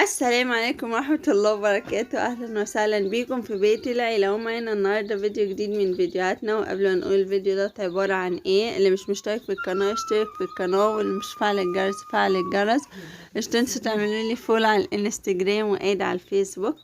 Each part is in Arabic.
السلام عليكم ورحمة الله وبركاته. أهلا وسهلا بيكم في بيت العيلة، ومعانا النهاردة فيديو جديد من فيديوهاتنا. وقبل ما نقول الفيديو ده عبارة عن ايه، اللي مش مشترك في القناة اشترك في القناة، واللي مش فعل الجرس فعل الجرس. مش تنسوا تعملوا لي فولو على الانستجرام واد على الفيسبوك.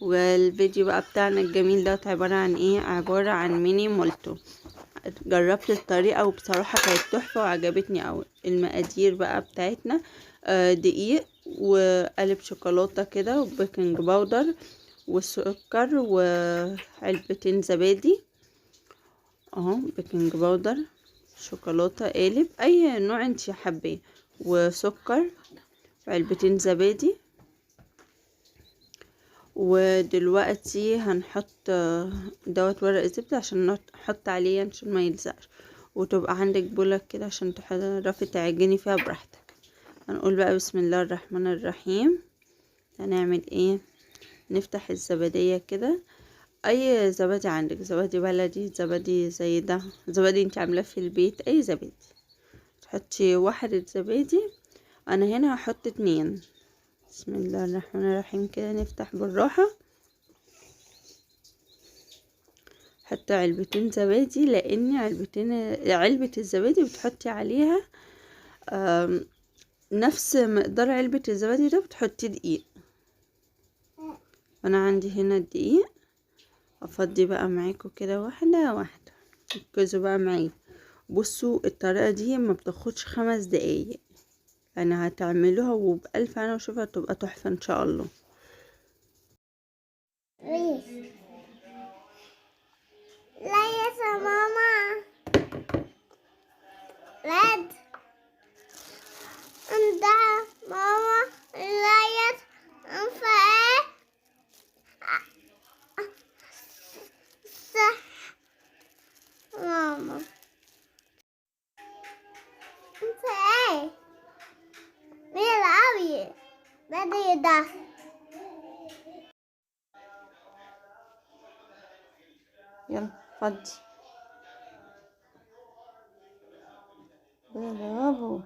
والفيديو بقى بتاعنا الجميل ده عبارة عن ايه، عبارة عن ميني مولتو. جربت الطريقة وبصراحة كانت تحفة وعجبتني اوي. المقادير بقى بتاعتنا دقيق وقالب شوكولاتة كده وبيكنج باودر وسكر وعلبتين زبادي اهو، بيكنج باودر شوكولاتة قالب اي نوع انت حباه، وسكر وعلبتين زبادي. ودلوقتي هنحط دوت ورق زبدة عشان نحط عليه عشان ما يلزقش، وتبقى عندك بولة كده عشان تعرفي تعجني فيها براحتك. هنقول بقى بسم الله الرحمن الرحيم. هنعمل ايه، نفتح الزبدية كده، اي زبادي عندك، زبادي بلدي، زبادي زي ده، زبادي انت عاملاه في البيت، اي زبادي تحطي واحدة زبادي. انا هنا هحط 2. بسم الله الرحمن الرحيم كده، نفتح بالراحة. حط علبتين زبادي، لان علبة الزبادي بتحطي عليها نفس مقدار علبة الزبادي ده بتحطي دقيق. وانا عندي هنا الدقيق، افضي بقى معاكم كده واحدة واحدة، ركزوا بقى معايا. بصوا الطريقة دي ما بتاخدش 5 دقايق، انا هتعملوها وبألف انا وشوفها تبقى تحفة ان شاء الله. لا يا ماما رد عندها ماما لا يا انفع صح ماما انت ايه بيلعبي بدي ده يلا فضي. برافو،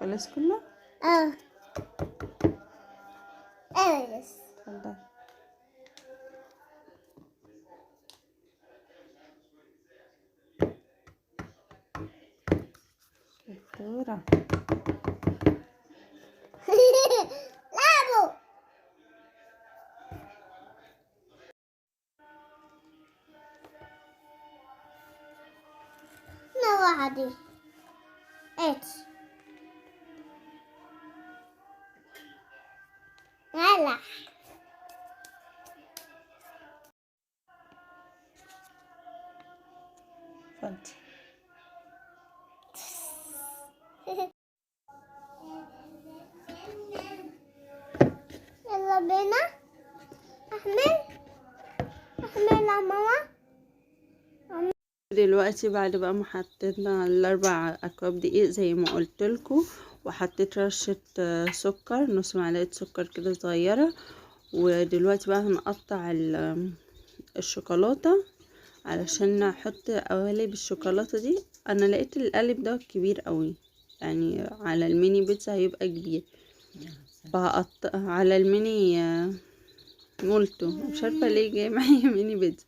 خلص كله. اه ايه اتفضل. شطورة. لعبوا نوعدي اتش هلا فضي. يلا بينا احمل يا ماما. دلوقتي بعد بقى ما حطينا ال4 اكواب دقيق زي ما قلت لكم، وحطيت رشة سكر، نص معلقة سكر كده صغيرة. ودلوقتي بقى هنقطع الشوكولاتة علشان نحط قوالب الشوكولاتة دي. انا لقيت القالب ده كبير قوي، يعني على الميني بيتزا هيبقى كبير، فهقطع على الميني مولتو، مش عارفة ليه جاي معايا ميني بيتزا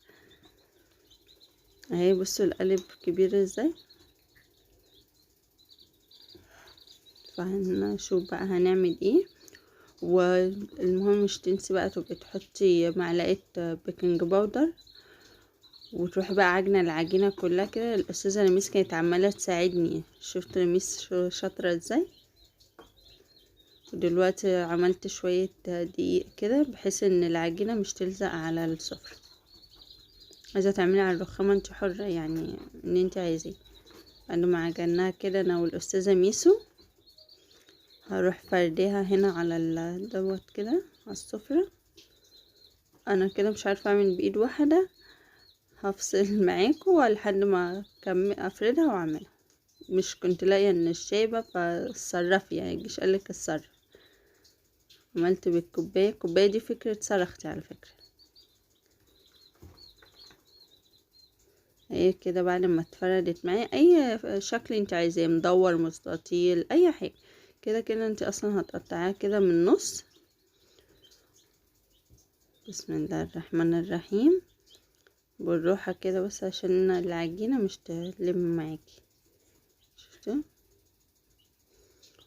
اهي. بصوا القالب كبير ازاي. فهنشوف بقى هنعمل ايه. والمهم مش تنسي بقى تبقي تحطي معلقة بيكنج باودر، وتروحي بقى عجنة العجينة كلها كده. الأستاذة لميس كانت عمالة تساعدني، شفت لميس شاطرة ازاي. ودلوقتي عملت شوية دقيق كده بحيث ان العجينة مش تلزق على السفرة. عايزة تعملي على الرخامة انت حرة، يعني ان انت عايزاه. بعد ما عجناها كده انا والأستاذة ميسو، هروح فرديها هنا على دوت كده على السفرة. انا كده مش عارفة اعمل بايد واحدة، هفصل معاكم لحد ما افردها واعملها. مش كنت لاقيه ان الشايبة فاتصرفي، يعني مجيش قالك اتصرف. عملت بالكوباية، الكوباية دي فكرة صرختي على فكرة. هي كده بعد ما اتفردت معايا اي شكل انت عايزاه، مدور مستطيل اي حاجة كده كده. انت اصلا هتقطعيها كده من النص بسم الله الرحمن الرحيم. بالراحة كده بس عشان العجينة مش تلم معاكي. شفتوا؟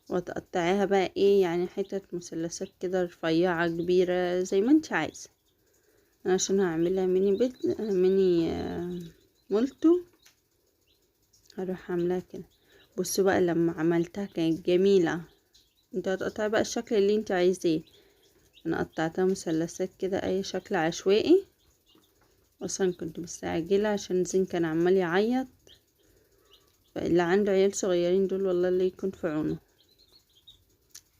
وتقطعيها بقى ايه يعني حتت مثلثات كده رفيعة كبيرة زي ما انت عايزة. انا عشان هعملها ميني مولتو هروح عاملاها كده. بصوا بقى لما عملتها كانت جميلة. انت هتقطعي بقى الشكل اللي انت عايزاه. انا قطعتها مثلثات كده اي شكل عشوائي. اصلا كنت مستعجلة عشان زين كان عمال يعيط. فاللي عنده عيال صغيرين دول والله اللي يكون في عونه.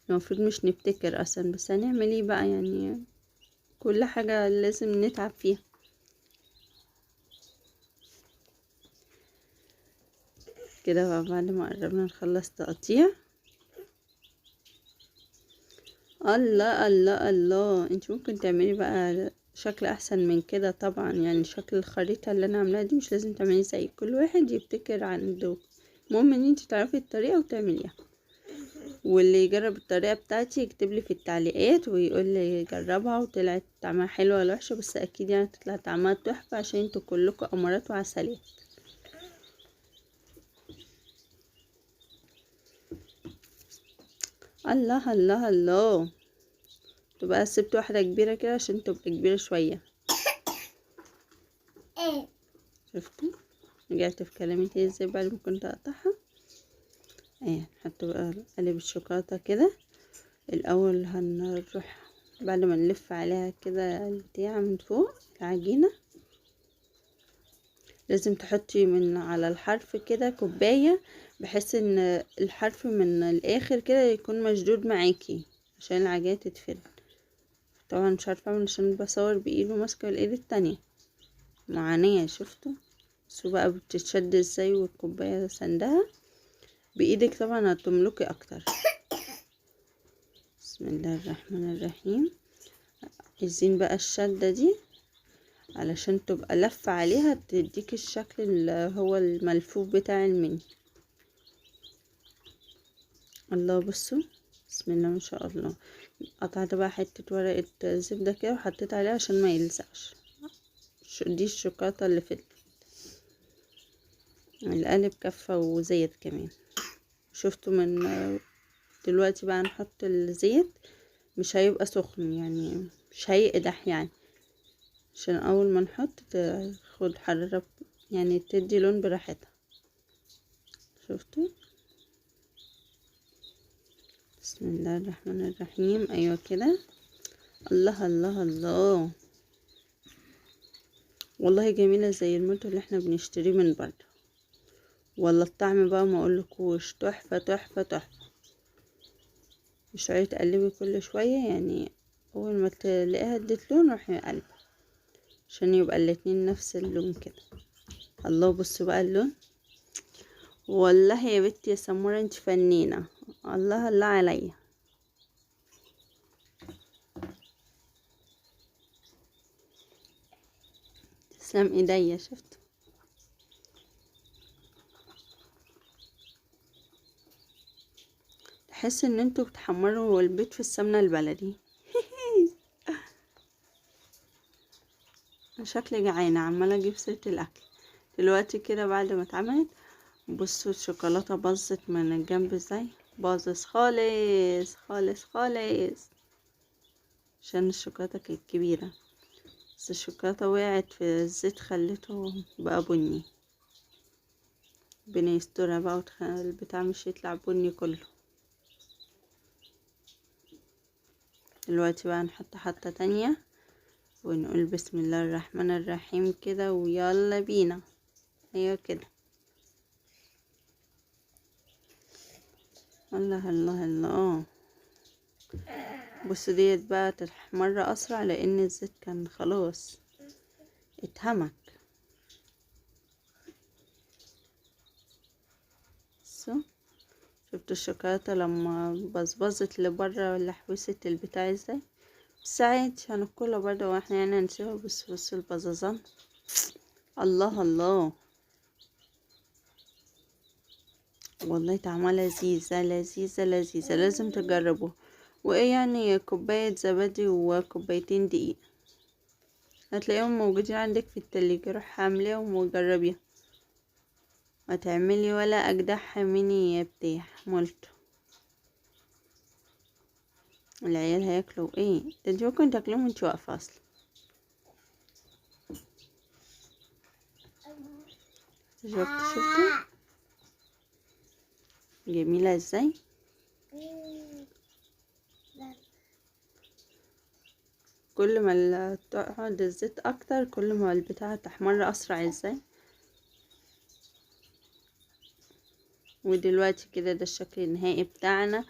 المفروض مش نبتكر اصلا بس هنعمل ايه بقى يعني. كل حاجة لازم نتعب فيها. كده بقى بعد ما قربنا نخلص تقطيع. الله الله الله، انت ممكن تعملي بقى شكل احسن من كده طبعا. يعني شكل الخريطة اللي انا عاملاها دي مش لازم تعملي زي كل واحد يبتكر عنده. المهم ان انت تعرفي الطريقة وتعمليها. واللي يجرب الطريقة بتاعتي يكتب لي في التعليقات ويقول لي جربها وطلعت طعمها حلو ولا وحشة. بس اكيد يعني تطلع طعمها تحفة عشان انتوا كلكم امارات وعسلية. الله الله الله. تبقى سبت واحدة كبيرة كده عشان تبقى كبيرة شوية. ايه شفتوا؟ رجعت في كلامي تاني ازاي بعد ما كنت اقطعها. ايه نحط بقى قالب الشوكولاتة كده. الاول هنروح بعد ما نلف عليها كده البتاع من فوق العجينة. لازم تحطي من على الحرف كده كوباية بحيث ان الحرف من الاخر كده يكون مشدود معاكي عشان العجينة تتفرد. طبعا مش عارفة اعمل عشان بصور بايد وماسكة الايد التانية. معاناة. شفتوا؟ شوفوا بقى بتتشد ازاي والكوباية سندها بايدك طبعا هتملكي اكتر. بسم الله الرحمن الرحيم. عايزين بقى الشدة دي علشان تبقى لفة عليها تديك الشكل اللي هو الملفوف بتاع المني. الله بصوا. بسم الله ما شاء الله. قطعت بقى حتة ورقة زبدة كده وحطيت عليها عشان ما يلزقش. دي الشوكولاتة اللي في القالب كفة وزيت كمان. شفتوا من دلوقتي بقى نحط الزيت مش هيبقى سخن يعني مش هيقدح يعني عشان اول ما نحط تاخد حرارة يعني تدي لون براحتها. شفتوا؟ بسم الله الرحمن الرحيم. ايوه كده. الله الله الله. والله جميلة زي المولتو اللي احنا بنشتريه من بره. ولا الطعم بقى ما اقولكوش تحفة تحفة تحفة. مش عايزة تقلبي كل شوية يعني. اول ما تلاقيها ادت لون روحي قلبها عشان يبقى الاتنين نفس اللون كده. الله بصوا بقى اللون. والله يا بنتي يا سمورة انت فنينة. الله الله عليا. تسلم ايديا. شفت؟ تحس ان انتوا بتحمروا البيض في السمنة البلدي. شكلي جعانة عمالة اجيب سيرة الاكل دلوقتي كده بعد ما اتعملت. بصوا الشوكولاتة باظت من الجنب ازاي. باظت خالص خالص خالص عشان الشوكولاتة كانت كبيرة. بس الشوكولاتة وقعت في الزيت خلته بقى بني. ربنا يسترها بقى البتاع مش يطلع بني كله. دلوقتي بقى نحط حطة تانية ونقول بسم الله الرحمن الرحيم كده ويلا بينا. ايوه كده. الله الله الله. بصوا ديت بقى تحمر اسرع لان الزيت كان خلاص اتهمك. شفتوا الشوكولاتة لما بزبزت لبره ولا حوست البتاع ازاي. بس عادي هناكلها برضه واحنا يعني نسيبها. بصوا البزازان. الله الله. والله طعمها لذيذة لذيذة لذيذة لازم تجربوه. وايه يعني كوباية زبادي وكوبايتين دقيق. هتلاقيهم موجودين عندك في التلاجة، روح اعمليهم وجربيها، هتعملي ولا اجدعها مني يا بتاع مولتو. العيال هياكلوا ايه؟ ده انت ممكن تاكلهم وانت واقفه اصلا. شفتوا جميله ازاي؟ كل ما تقعد الزيت اكتر كل ما البتاعه تحمر اسرع ازاي. ودلوقتي كده ده الشكل النهائي بتاعنا.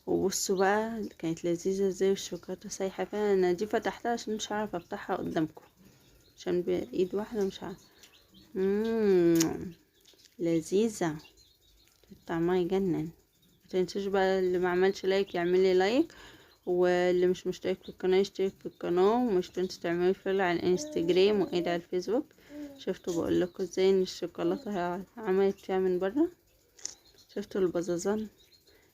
وبصوا بقى كانت لذيذة ازاي، والشوكولاتة سايحة فيها. انا دي فتحتها عشان مش هعرف افتحها قدامكم، عشان بايد واحدة مش عارفة. لذيذة، طعمها يجنن. متنسوش بقى اللي ما عملش لايك يعملي لايك، واللي مش مشترك في القناة يشترك في القناة، ومش تنسوا تعملوا فولو على الانستجرام وايد على الفيسبوك. شفتوا بقولكوا ازاي ان الشوكولاتة عملت فيها من بره؟ شفتوا البزازان؟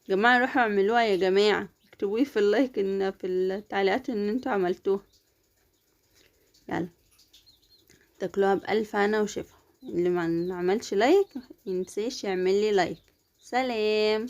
جماعة روحوا اعملوها يا جماعة، اكتبوا في اللايك ان في التعليقات ان انتوا عملتوها. يلا تاكلوها بألف هنا وشفا. اللي ما عملش لايك ينسيش يعمل لي لايك. سلام.